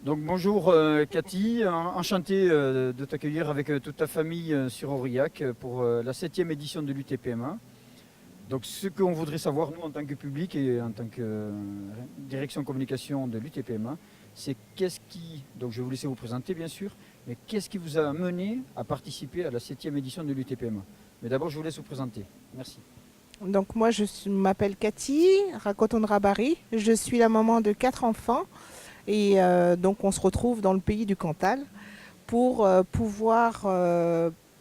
Donc bonjour Cathy, enchanté de t'accueillir avec toute ta famille sur Aurillac pour la 7e édition de l'UTPMA. Donc ce qu'on voudrait savoir, nous en tant que public et en tant que direction communication de l'UTPMA, c'est donc je vais vous laisser vous présenter bien sûr, mais qu'est-ce qui vous a amené à participer à la 7e édition de l'UTPMA? Mais d'abord je vous laisse vous présenter. Merci. Donc moi m'appelle Cathy Rakoton-Rabari, je suis la maman de 4 enfants et donc on se retrouve dans le pays du Cantal pour pouvoir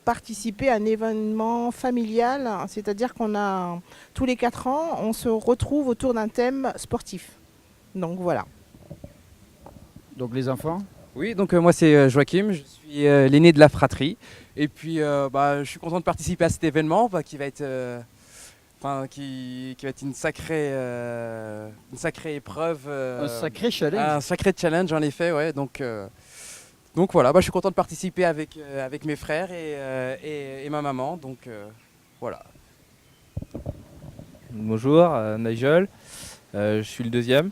participer à un événement familial, c'est-à-dire qu'on a tous les 4 ans, on se retrouve autour d'un thème sportif. Donc voilà. Donc les enfants? Oui, donc moi c'est Joachim, je suis l'aîné de la fratrie. Et puis je suis content de participer à cet événement qui va être, qui va être une sacrée épreuve. Un sacré challenge. Un sacré challenge en effet, ouais. Donc voilà, je suis content de participer avec mes frères et ma maman. Donc voilà. Bonjour, Nigel. Je suis le deuxième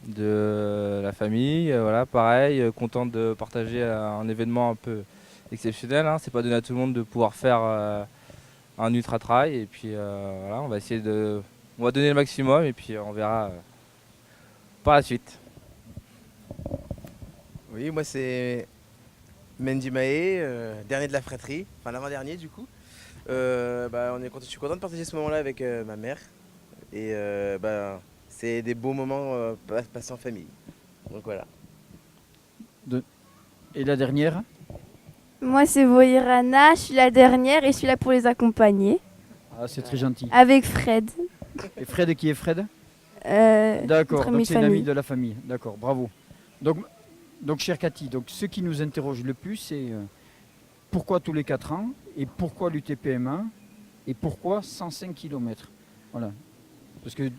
de la famille. Voilà, pareil, content de partager un événement un peu exceptionnel. Hein. C'est pas donné à tout le monde de pouvoir faire un ultra trail. Et puis voilà, on va essayer on va donner le maximum et puis on verra par la suite. Oui, moi c'est Mendy Mahé, dernier de la fratrie, enfin l'avant-dernier du coup. Je suis content de partager ce moment-là avec ma mère. Et c'est des beaux moments passés en famille. Donc voilà. Et la dernière? Moi, c'est Voirana, je suis la dernière et je suis là pour les accompagner. Ah, c'est très gentil. Avec Fred. Et Fred, qui est Fred? D'accord, D'accord, donc c'est une amie de la famille. D'accord, bravo. Donc chère Cathy, donc ce qui nous interroge le plus, c'est pourquoi tous les 4 ans et pourquoi l'UTPMA et pourquoi 105 km? Voilà. Parce que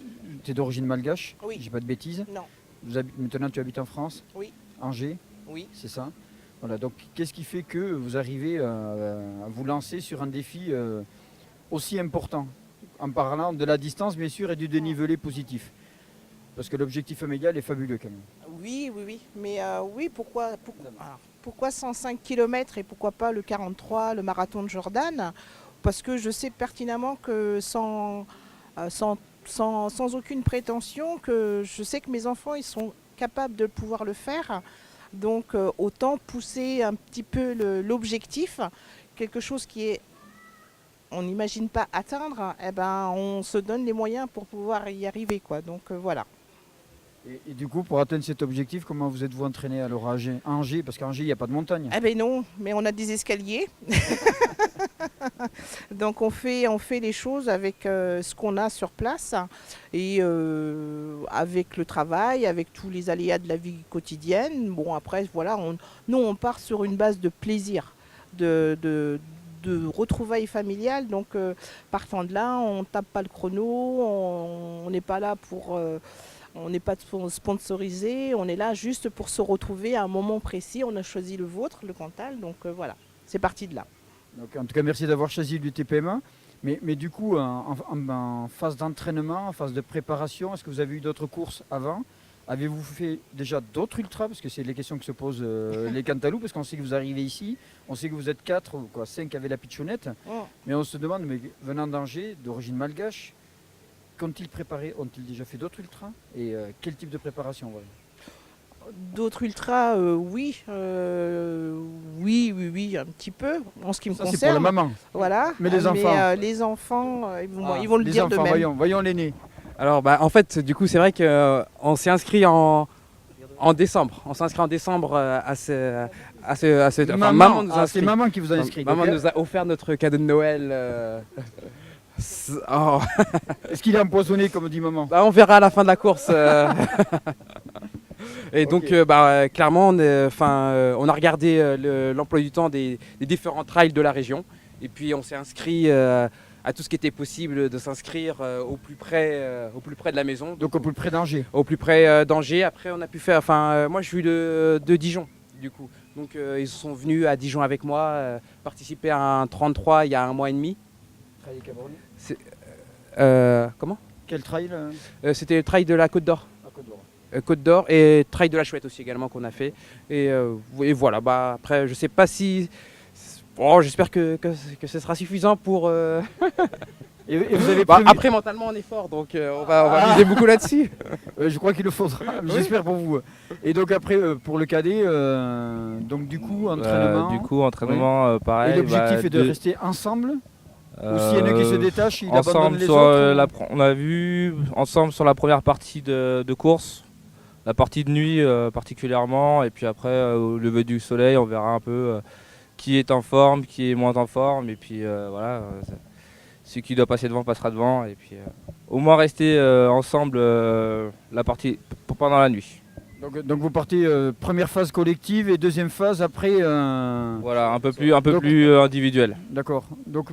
tu es d'origine malgache, Oui. si je dis pas de bêtises. Non. Maintenant tu habites en France? Oui. Angers? Oui. C'est ça? Voilà, donc qu'est-ce qui fait que vous arrivez à vous lancer sur un défi aussi important, en parlant de la distance bien sûr et du dénivelé positif? Parce que l'objectif familial est fabuleux quand même. Oui. Mais pourquoi 105 km et pourquoi pas le 43, le marathon de Jordan? Parce que je sais pertinemment que sans aucune prétention, que je sais que mes enfants ils sont capables de pouvoir le faire. Donc autant pousser un petit peu l'objectif, quelque chose on n'imagine pas atteindre, on se donne les moyens pour pouvoir y arriver, quoi. Donc voilà. Et du coup, pour atteindre cet objectif, comment vous êtes-vous entraîné à Angers? Parce qu'à Angers, il n'y a pas de montagne. Eh ben non, mais on a des escaliers. Donc on fait les choses avec ce qu'on a sur place et avec le travail, avec tous les aléas de la vie quotidienne. Bon après voilà, nous on part sur une base de plaisir, de retrouvailles familiales. Donc partant de là, on tape pas le chrono, on n'est pas là pour... on n'est pas sponsorisé, on est là juste pour se retrouver à un moment précis. On a choisi le vôtre, le Cantal, donc voilà, c'est parti de là. Donc, en tout cas, merci d'avoir choisi l'UTPMA. Mais du coup, en phase d'entraînement, en phase de préparation, est-ce que vous avez eu d'autres courses avant? Avez-vous fait déjà d'autres ultras? Parce que c'est les questions que se posent les Cantalous, parce qu'on sait que vous arrivez ici, on sait que vous êtes 4, ou 5 avec la pitchounette, mais on se demande, mais venant d'Angers, d'origine malgache, qu'ont-ils préparé? Ont-ils déjà fait d'autres ultras? Et quel type de préparation? Voilà. D'autres ultras, oui. Oui, un petit peu, en ce qui me concerne. C'est pour la maman. Voilà. Mais les enfants, les enfants, ils vont le dire de même. Voyons l'aîné. Alors en fait, du coup, c'est vrai qu'on s'est inscrit en décembre. On s'est inscrit en décembre C'est maman qui vous a inscrit. Maman nous a offert notre cadeau de Noël. Oh. Est-ce qu'il est empoisonné, comme dit maman? On verra à la fin de la course. Et donc, clairement, on a regardé l'emploi du temps des différents trails de la région. Et puis, on s'est inscrit à tout ce qui était possible de s'inscrire au plus près de la maison. Donc, au plus près d'Angers. Au plus près d'Angers. Après, on a pu faire... moi, je suis de Dijon, du coup. Donc, ils sont venus à Dijon avec moi, participer à un 33 il y a 1 mois et demi. Trail Cameroun. Comment? Quel trail? C'était le trail de la Côte d'Or. Côte d'Or et Trail de la Chouette aussi également qu'on a fait. Et voilà, après je sais pas si... Bon, j'espère que ce sera suffisant pour... Et vous avez prévu... Après mentalement on est fort, donc on va miser beaucoup là-dessus. Je crois qu'il le faudra, j'espère pour vous. Et donc après, pour le cadet, donc du coup, entraînement... pareil. Et l'objectif est de rester ensemble. Ou s'il y en a qui se détachent, il abandonne ensemble les sur, autres on a vu ensemble sur la première partie de course, la partie de nuit particulièrement, et puis après au lever du soleil on verra un peu qui est en forme, qui est moins en forme, et puis voilà, celui qui doit passer devant passera devant, et puis au moins rester ensemble la partie pendant la nuit. Donc vous partez première phase collective et deuxième phase après... Voilà, un peu plus individuel. D'accord. Donc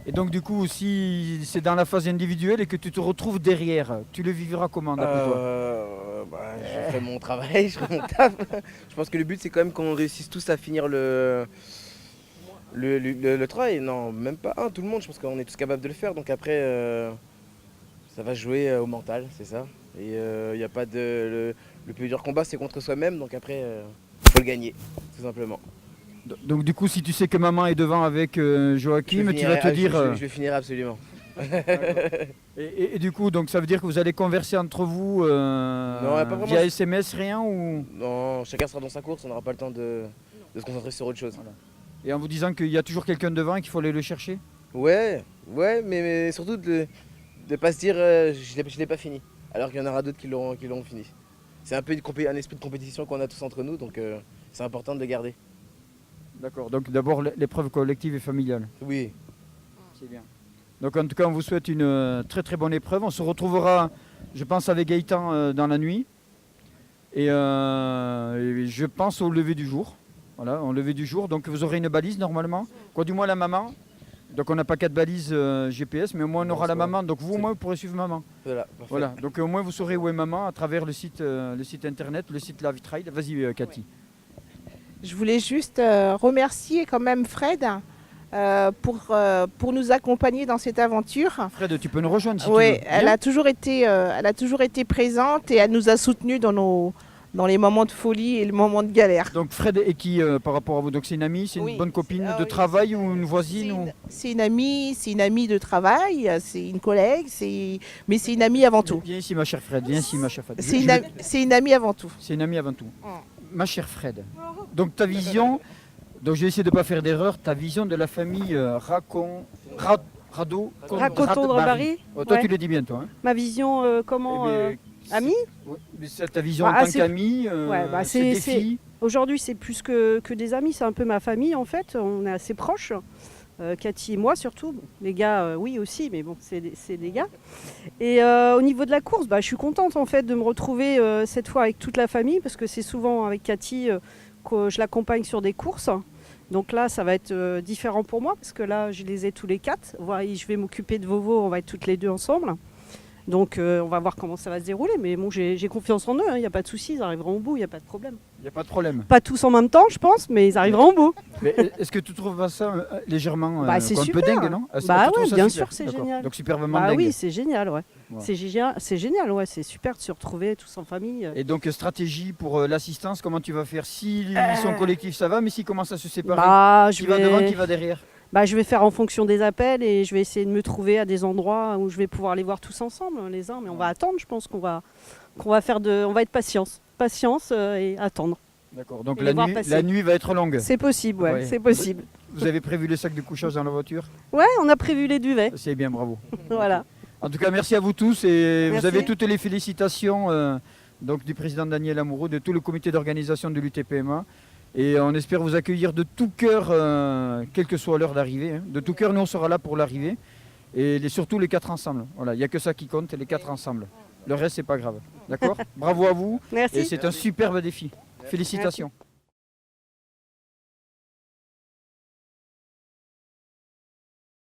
Et donc du coup, si c'est dans la phase individuelle et que tu te retrouves derrière, tu le vivras comment d'après toi? Je ferai mon travail, je ferai mon taf. Je pense que le but c'est quand même qu'on réussisse tous à finir le travail. Non, même pas un, tout le monde, je pense qu'on est tous capables de le faire. Donc après, ça va jouer au mental, c'est ça. Et il n'y a pas de... Le plus dur combat c'est contre soi-même, donc après, il faut le gagner, tout simplement. Donc du coup, si tu sais que maman est devant avec Joachim, tu vas te dire... Je le finirai absolument. Et du coup, donc ça veut dire que vous allez converser entre vous pas vraiment. via SMS, rien ou... Non, chacun sera dans sa course, on n'aura pas le temps de se concentrer sur autre chose. Voilà. Et en vous disant qu'il y a toujours quelqu'un devant et qu'il faut aller le chercher? Ouais, mais surtout de ne pas se dire je l'ai pas fini, alors qu'il y en aura d'autres qui l'auront fini. C'est un peu un esprit de compétition qu'on a tous entre nous, donc c'est important de le garder. D'accord, donc d'abord l'épreuve collective et familiale. Oui. C'est bien. Donc en tout cas, on vous souhaite une très très bonne épreuve. On se retrouvera, je pense, avec Gaëtan dans la nuit. Et je pense au lever du jour. Voilà, au lever du jour. Donc vous aurez une balise normalement. Quoi, du moins la maman. Donc on n'a pas 4 balises GPS, mais au moins on aura la maman. Donc vous au moins vous pourrez suivre maman. Voilà. Donc au moins vous saurez où est maman à travers le site internet, le site La Vie Trail. Vas-y Cathy. Je voulais juste remercier quand même Fred pour nous accompagner dans cette aventure. Fred, tu peux nous rejoindre si tu veux. Oui, elle a toujours été présente et elle nous a soutenus dans les moments de folie et les moments de galère. Donc Fred est qui par rapport à vous? Donc c'est une amie, c'est une bonne copine de oui. travail ou une voisine C'est une amie de travail, c'est une collègue, mais c'est une amie avant tout. Viens ici ma chère Fred, viens ici ma chère Fred. C'est une amie avant tout. C'est une amie avant tout. Ma chère Fred, donc ta vision, donc je vais essayer de ne pas faire d'erreur, ta vision de la famille Racoton de Barry. Oh, toi tu le dis bien toi. Hein. Ma vision amie. C'est ta vision en tant qu'amie, Aujourd'hui c'est plus que des amis, c'est un peu ma famille en fait, on est assez proches. Cathy et moi surtout, bon, les gars oui aussi, mais bon c'est des gars. Et au niveau de la course, je suis contente en fait de me retrouver cette fois avec toute la famille, parce que c'est souvent avec Cathy que je l'accompagne sur des courses. Donc là ça va être différent pour moi, parce que là je les ai tous les 4. Voilà, je vais m'occuper de Vovo, on va être toutes les 2 ensemble. Donc on va voir comment ça va se dérouler, mais bon, j'ai confiance en eux, il n'y a pas de souci, ils arriveront au bout, il n'y a pas de problème. Il n'y a pas de problème. Pas tous en même temps, je pense, mais ils arriveront au bout. Mais est-ce que tu trouves pas ça légèrement c'est un peu dingue, non? Oui, bien sûr, c'est génial. Donc superbement dingue. Oui, c'est génial, ouais. Wow. C'est génial, ouais, c'est super de se retrouver tous en famille. Et donc stratégie pour l'assistance, comment tu vas faire? S'ils sont collectifs, ça va, mais s'ils commencent à se séparer, qui va devant, qui va derrière? Je vais faire en fonction des appels et je vais essayer de me trouver à des endroits où je vais pouvoir les voir tous ensemble, les uns. Mais on va attendre, je pense qu'on va être patience et attendre. D'accord, donc la nuit va être longue. C'est possible, ouais, c'est possible. Vous avez prévu les sacs de couchage dans la voiture? Ouais, on a prévu les duvets. C'est bien, bravo. Voilà. En tout cas, merci à vous tous et vous avez toutes les félicitations donc, du président Daniel Amoureau, de tout le comité d'organisation de l'UTPMA. Et on espère vous accueillir de tout cœur, quelle que soit l'heure d'arrivée. Hein. De tout cœur, nous on sera là pour l'arrivée. Et surtout les 4 ensemble. Voilà, il n'y a que ça qui compte, les 4 ensemble. Le reste, c'est pas grave. D'accord? Bravo à vous. Merci. Et c'est un superbe défi. Félicitations. Merci.